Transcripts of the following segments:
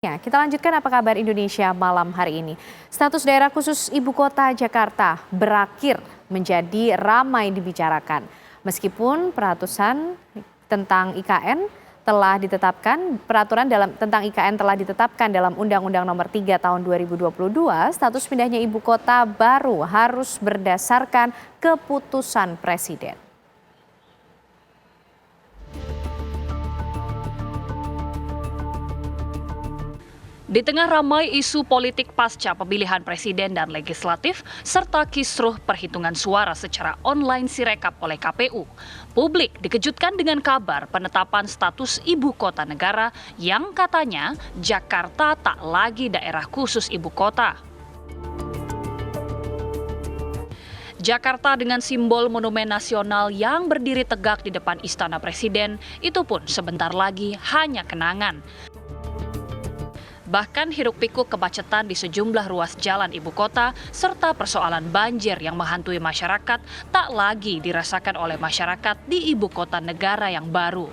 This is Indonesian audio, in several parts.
Ya, kita lanjutkan apa kabar Indonesia malam hari ini. Status daerah khusus ibu kota Jakarta berakhir menjadi ramai dibicarakan. Meskipun peraturan tentang IKN telah ditetapkan, tentang IKN telah ditetapkan dalam Undang-Undang Nomor 3 Tahun 2022, status pindahnya ibu kota baru harus berdasarkan keputusan Presiden. Di tengah ramai isu politik pasca pemilihan presiden dan legislatif, serta kisruh perhitungan suara secara online Sirekap oleh KPU, publik dikejutkan dengan kabar penetapan status ibu kota negara yang katanya Jakarta tak lagi daerah khusus ibu kota. Jakarta dengan simbol monumen nasional yang berdiri tegak di depan Istana Presiden, itu pun sebentar lagi hanya kenangan. Bahkan hiruk-pikuk kemacetan di sejumlah ruas jalan ibu kota serta persoalan banjir yang menghantui masyarakat tak lagi dirasakan oleh masyarakat di ibu kota negara yang baru.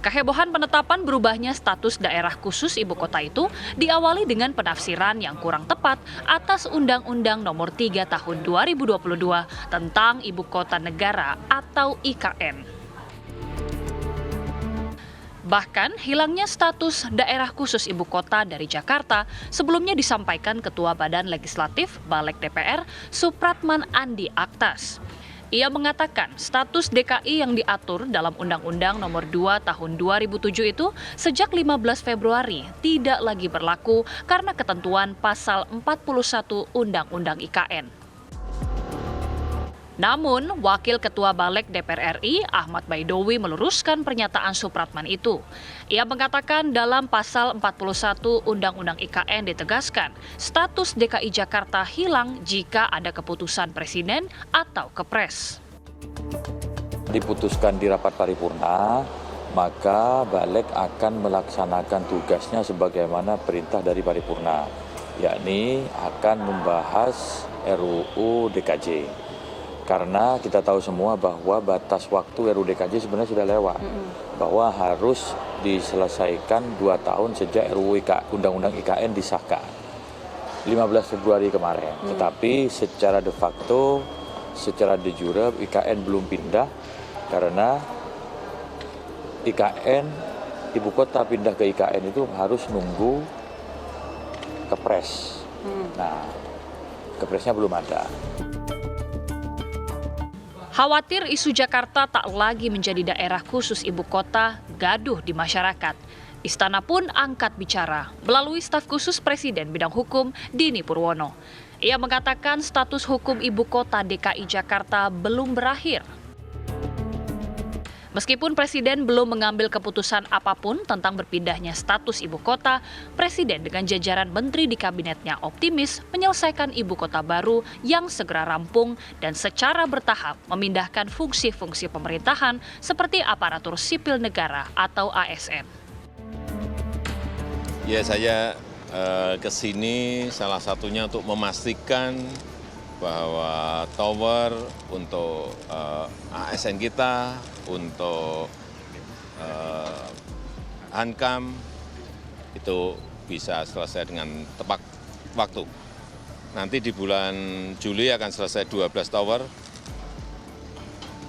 Kehebohan penetapan berubahnya status daerah khusus ibu kota itu diawali dengan penafsiran yang kurang tepat atas Undang-Undang Nomor 3 Tahun 2022 tentang Ibu Kota Negara atau IKN. Bahkan hilangnya status daerah khusus ibu kota dari Jakarta sebelumnya disampaikan Ketua Badan Legislatif Balik DPR Supratman Andi Aktas. Ia mengatakan status DKI yang diatur dalam Undang-Undang Nomor 2 Tahun 2007 itu sejak 15 Februari tidak lagi berlaku karena ketentuan Pasal 41 Undang-Undang IKN. Namun, Wakil Ketua Balik DPR RI Ahmad Baidowi meluruskan pernyataan Supratman itu. Ia mengatakan dalam pasal 41 Undang-Undang IKN ditegaskan, status DKI Jakarta hilang jika ada keputusan Presiden atau Kepres. Diputuskan di rapat paripurna, maka Balik akan melaksanakan tugasnya sebagaimana perintah dari paripurna, yakni akan membahas RUU DKJ. Karena kita tahu semua bahwa batas waktu RUU DKJ sebenarnya sudah lewat, bahwa harus diselesaikan 2 tahun sejak RUU Undang-Undang IKN disahkan 15 Februari kemarin. Tetapi secara de facto, secara de jure IKN belum pindah karena IKN ibu kota pindah ke IKN itu harus nunggu Kepres. Nah, Kepresnya belum ada. Khawatir isu Jakarta tak lagi menjadi daerah khusus ibu kota, gaduh di masyarakat. Istana pun angkat bicara melalui staf khusus Presiden bidang hukum Dini Purwono. Ia mengatakan status hukum ibu kota DKI Jakarta belum berakhir. Meskipun Presiden belum mengambil keputusan apapun tentang berpindahnya status ibu kota, Presiden dengan jajaran menteri di kabinetnya optimis menyelesaikan ibu kota baru yang segera rampung dan secara bertahap memindahkan fungsi-fungsi pemerintahan seperti aparatur sipil negara atau ASN. Ya, saya ke sini salah satunya untuk memastikan bahwa tower untuk ASN kita, untuk Hankam itu bisa selesai dengan tepat waktu. Nanti di bulan Juli akan selesai 12 tower,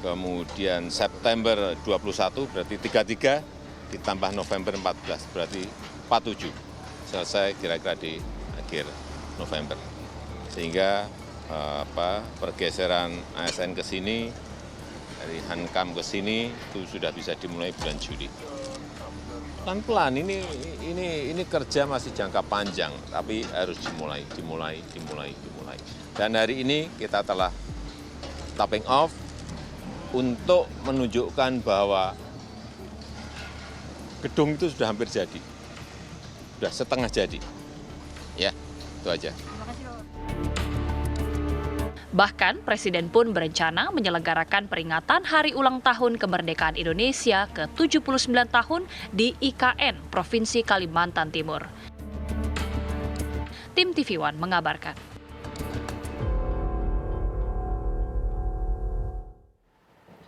kemudian September 21 berarti 33, ditambah November 14 berarti 47, selesai kira-kira di akhir November. Sehingga pergeseran ASN ke sini, dari Hankam ke sini itu sudah bisa dimulai bulan Juli. Pelan-pelan, ini kerja masih jangka panjang, tapi harus dimulai. Dan hari ini kita telah topping off untuk menunjukkan bahwa gedung itu sudah hampir jadi, sudah setengah jadi. Ya, itu aja. Bahkan Presiden pun berencana menyelenggarakan peringatan Hari Ulang Tahun Kemerdekaan Indonesia ke-79 tahun di IKN, Provinsi Kalimantan Timur. Tim TV One mengabarkan.